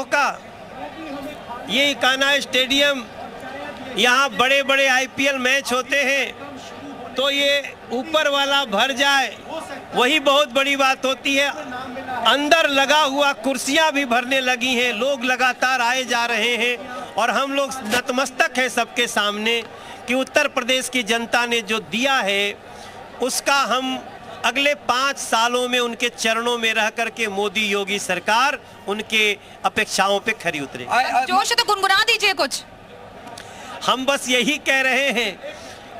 का ये इकाना स्टेडियम, यहाँ बड़े बड़े आईपीएल मैच होते हैं तो ये ऊपर वाला भर जाए वही बहुत बड़ी बात होती है। अंदर लगा हुआ कुर्सियां भी भरने लगी हैं, लोग लगातार आए जा रहे हैं और हम लोग नतमस्तक हैं सबके सामने कि उत्तर प्रदेश की जनता ने जो दिया है उसका हम अगले 5 सालों में उनके चरणों में रह करके मोदी योगी सरकार उनके अपेक्षाओं पे खरी उतरे। जोश से तो गुनगुना दीजिए कुछ। हम बस यही कह रहे हैं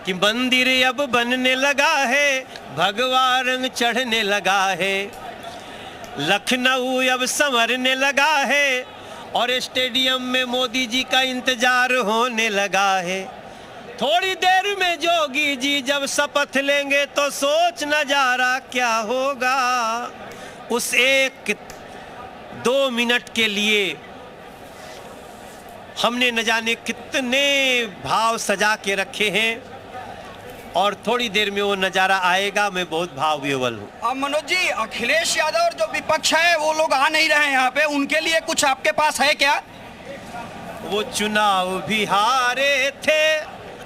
कि मंदिर अब बनने लगा है, भगवा रंग चढ़ने लगा है, लखनऊ अब संवरने लगा है और स्टेडियम में मोदी जी का इंतजार होने लगा है। थोड़ी देर में जोगी जी जब शपथ लेंगे तो सोच नजारा क्या होगा। उस 1-2 मिनट के लिए हमने न जाने कितने भाव सजा के रखे हैं और थोड़ी देर में वो नजारा आएगा। मैं बहुत भाव विह्वल हूँ। अब मनोज जी, अखिलेश यादव और जो विपक्ष है वो लोग आ नहीं रहे हैं यहाँ पे, उनके लिए कुछ आपके पास है क्या? वो चुनाव भी हारे थे,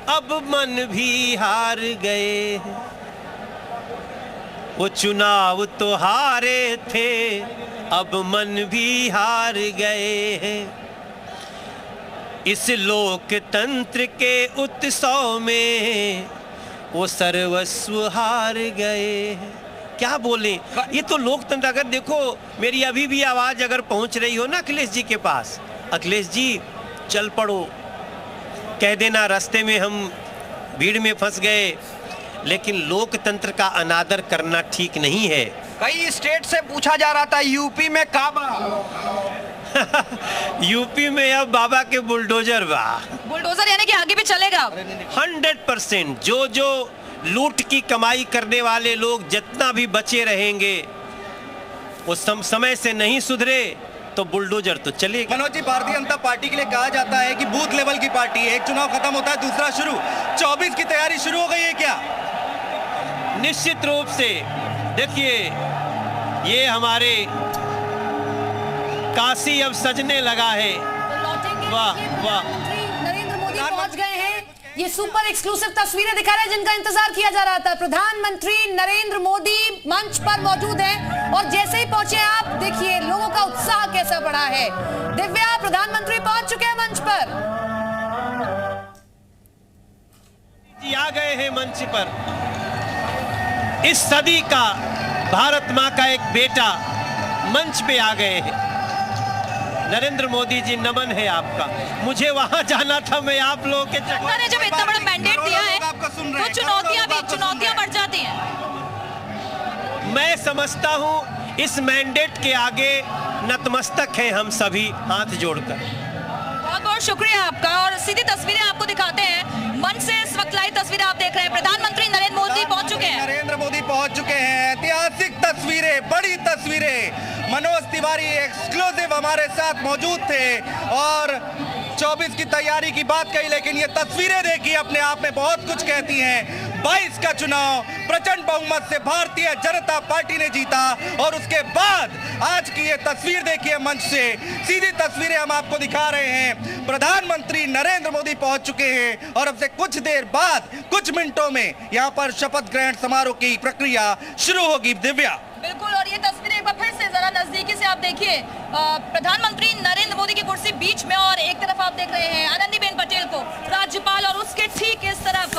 अब मन भी हार गए। वो चुनाव तो हारे थे, अब मन भी हार गए हैं। इस लोकतंत्र के उत्सव में वो सर्वस्व हार गए हैं। क्या बोले, ये तो लोकतंत्र। अगर देखो मेरी अभी भी आवाज अगर पहुंच रही हो ना अखिलेश जी के पास, अखिलेश जी चल पड़ो, कह देना रास्ते में हम भीड़ में फंस गए। लेकिन लोकतंत्र का अनादर करना ठीक नहीं है। कई स्टेट से पूछा जा रहा था यूपी में काबा यूपी में अब बाबा के बुलडोजर बा। बुलडोजर यानी कि आगे भी चलेगा 100%। जो लूट की कमाई करने वाले लोग जितना भी बचे रहेंगे, वो समय से नहीं सुधरे तो बुलडोजर तो चलेगा। मनोज जी, भारतीय जनता पार्टी के लिए कहा जाता है कि बूथ लेवल की पार्टी है, एक चुनाव खत्म होता है दूसरा शुरू। 24 की तैयारी शुरू हो गई है क्या? निश्चित रूप से। देखिए, ये हमारे काशी अब सजने लगा है। वाह वाह। नरेंद्र मोदी पहुंच गए हैं। ये सुपर एक्सक्लूसिव तस्वीरें दिखा रहे हैं जिनका इंतजार किया जा रहा था। प्रधानमंत्री नरेंद्र मोदी मंच पर मौजूद हैं और जैसे ही पहुंचे आप देखिए लोगों का उत्साह कैसा बढ़ा है। दिव्या, प्रधानमंत्री पहुंच चुके हैं मंच पर। जी आ गए हैं मंच पर। इस सदी का भारत मां का एक बेटा मंच पे आ गए हैं। नरेंद्र मोदी जी, नमन है आपका। मुझे वहां जाना था, मैं आप लोगों के चक्कर ने जब इतना बड़ा मैंडेट दिया है तो चुनौतियां बढ़ जाती हैं। मैं समझता हूं इस मैंडेट के आगे नतमस्तक हैं हम सभी हाथ जोड़कर। बहुत बहुत शुक्रिया आपका। और सीधी तस्वीरें आपको दिखाते हैं मंच से। इस वक्त लाइव तस्वीरें आप देख रहे हैं। प्रधानमंत्री नरेंद्र मोदी पहुंच चुके हैं। नरेंद्र मोदी पहुंच चुके हैं। ऐतिहासिक तस्वीरें, बड़ी तस्वीरें। मनोज तिवारी एक्सक्लूसिव हमारे साथ मौजूद थे और 24 की तैयारी की बात कही, लेकिन ये तस्वीरें देखिए अपने आप में बहुत कुछ कहती हैं। 22 का चुनाव प्रचंड बहुमत से भारतीय जनता पार्टी ने जीता और उसके बाद आज की ये तस्वीर देखिए मंच से। सीधी तस्वीरें हम आपको दिखा रहे हैं। प्रधानमंत्री नरेंद्र मोदी पहुंच चुके हैं और अब से कुछ देर बाद, कुछ मिनटों में यहाँ पर शपथ ग्रहण समारोह की प्रक्रिया शुरू होगी। दिव्या, बिल्कुल। और ये तस्वीरें एक बार फिर से जरा नजदीकी से आप देखिए। प्रधानमंत्री नरेंद्र मोदी की कुर्सी बीच में और एक तरफ आप देख रहे हैं आनंदीबेन पटेल को, राज्यपाल, और उसके ठीक इस तरफ